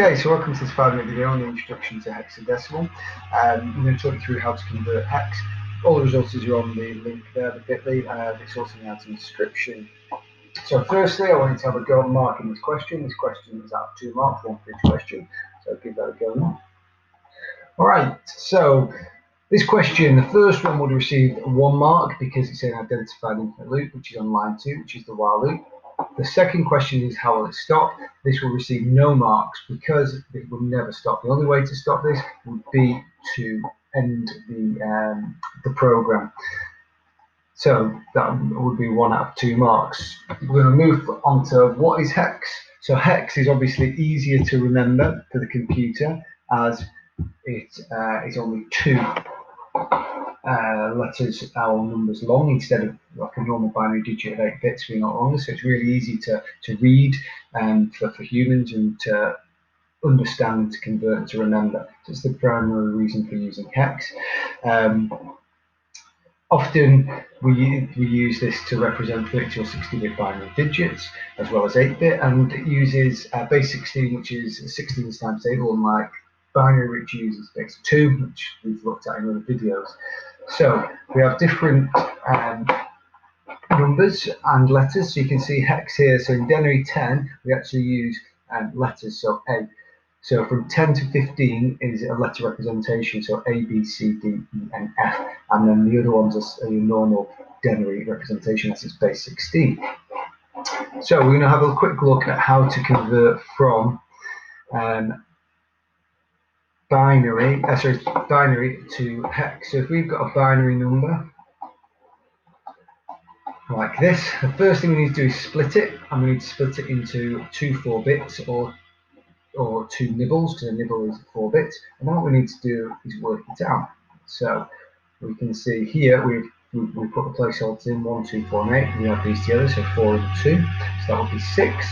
Okay, so welcome to this 5-minute video on the introduction to hexadecimal. I'm going to talk you through how to convert hex. All the resources are on the link there, the bit.ly. It's also in the description. So firstly, I wanted to have a go at marking this question. This question is out of 2 marks, 1 for each question. So I'll give that a go now. Alright, so this question, the first one would receive 1 mark because it's an identified infinite loop, which is on line 2, which is the while loop. The second question is how will it stop? This will receive no marks because it will never stop. The only way to stop this would be to end the program. So that would be 1 out of 2 marks. We're going to move on to what is hex. So hex is obviously easier to remember for the computer as it is only 2 letters or numbers long instead of like a normal binary digit of 8 bits being a lot longer. So it's really easy to read for humans and to understand, to convert, and to remember. So it's the primary reason for using hex. Often we use this to represent 32 or 60-bit binary digits as well as 8-bit, and it uses base 16, which is 16 times table, unlike binary, which uses base 2, which we've looked at in other videos. So we have different numbers and letters. So you can see hex here. So in Denary 10, we actually use letters. So A. So from 10 to 15 is a letter representation. So A, B, C, D, E, and F. And then the other ones are a normal Denary representation. That's its base 16. So we're going to have a quick look at how to convert from binary to hex. So if we've got a binary number like this, the first thing we need to do is split it, and we need to split it into 2 4-bits or 2 nibbles, because a nibble is 4 bits. And then what we need to do is work it out. So we can see here we put the placeholders in 1, 2, 4, and 8. We add these together, so 4 and 2, so that would be 6.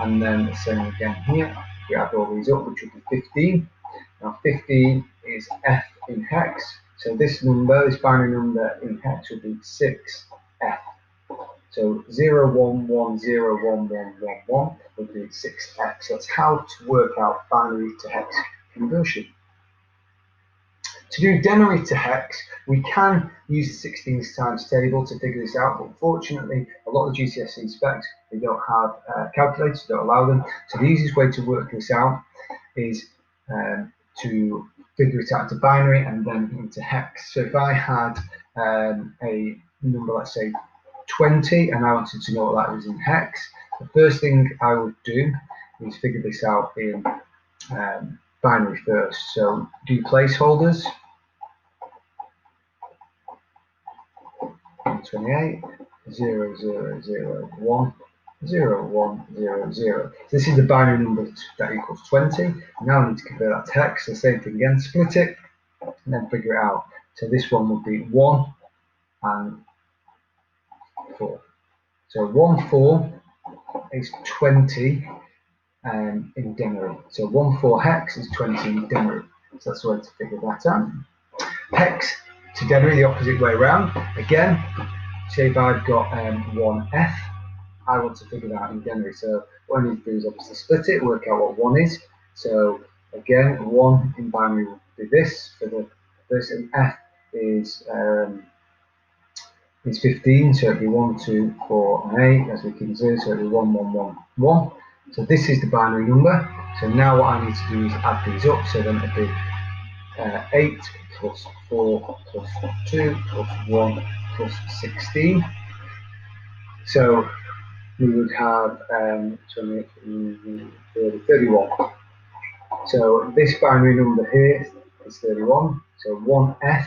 And then the same again here. We add all these up, which would be 15. Now 15 is F in hex, so this number, this binary number in hex would be 6F. So 0, 1, 1, 0, 1, 1, 1, 1 would be 6F. So that's how to work out binary to hex conversion. To do Denary to hex, we can use the 16 times table to figure this out, but unfortunately, a lot of the GCSE specs, they don't have calculators, don't allow them. So the easiest way to work this out is to figure it out to binary and then into hex. So if I had a number, let's say 20, and I wanted to know what that was in hex, the first thing I would do is figure this out in binary first. So do placeholders, 28, 0, 0, 0, 1, 0, 1, 0, 0. So this is the binary number that equals 20. Now I need to convert that to hex. The same thing again, split it, and then figure it out. So this one would be 1 and 4. So 1, 4 is 20 in Denary. So 1, 4 hex is 20 in Denary. So that's the way to figure that out. Hex to Denary, the opposite way around. Again, say if I've got 1F, I want to figure that out in Denary. So what I need to do is obviously split it, work out what 1 is. So again, 1 in binary would be this. For the first thing, F is 15, so it'd be 1, 2, 4, and 8, as we can see, so it'd be 1, 1, 1, 1. So this is the binary number. So now what I need to do is add these up. So then it'd be 8 plus 4 plus 2 plus 1 plus 16. So we would have 28, 30, 31. So this binary number here is 31. So 1F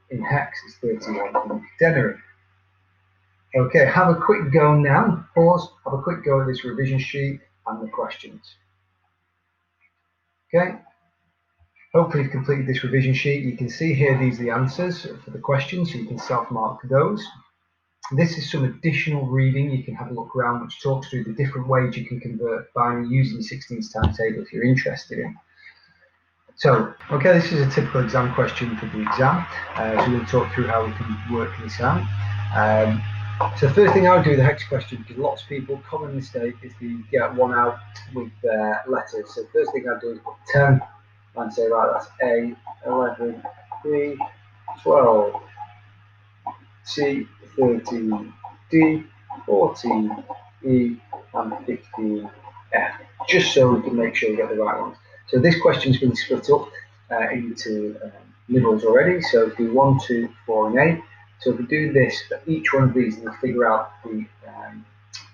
in hex is 31 in Denary. Okay, have a quick go now. Pause, have a quick go at this revision sheet and the questions. Okay, hopefully you've completed this revision sheet. You can see here these are the answers for the questions, so you can self-mark those. This is some additional reading. You can have a look around, which talks through the different ways you can convert binary using the 16 times table if you're interested in. So, okay, this is a typical exam question for the exam. So we'll talk through how we can work this out. So the first thing I would do with the hex question, because lots of people, common mistake is to get one out with their letters. So the first thing I'd do is put 10 and say, right, that's A, 11, B, 12, C, 13, D, 14, E, and 15, F, just so we can make sure we get the right ones. So this question's been split up into nibbles already, so do 1, 2, 4, and 8. So if we do this for each one of these, we'll figure out the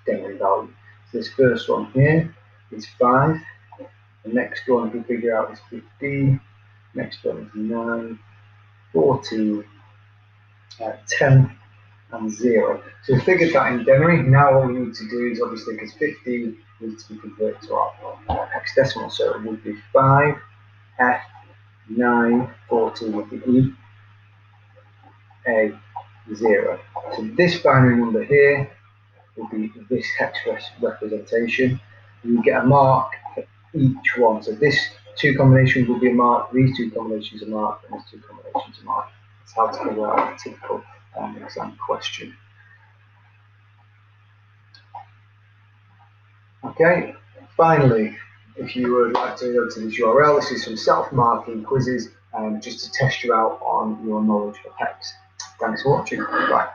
Denary value. So this first one here is 5. The next one we figure out is 15. Next one is 9, 14, 10, and 0. So we figured that in Denary. Now what we need to do is obviously, because 15 needs to be converted to our hexadecimal, so it would be 5, F, 9, 14 would be E, A, 0. So this binary number here will be this hex representation. You get a mark for each one. So this two combinations will be a mark, these two combinations are marked, and these two combinations are marked. That's how to figure out a typical exam question. Okay, finally, if you would like to go to this URL, this is some self-marking quizzes just to test you out on your knowledge of hex. Thanks for watching. Bye.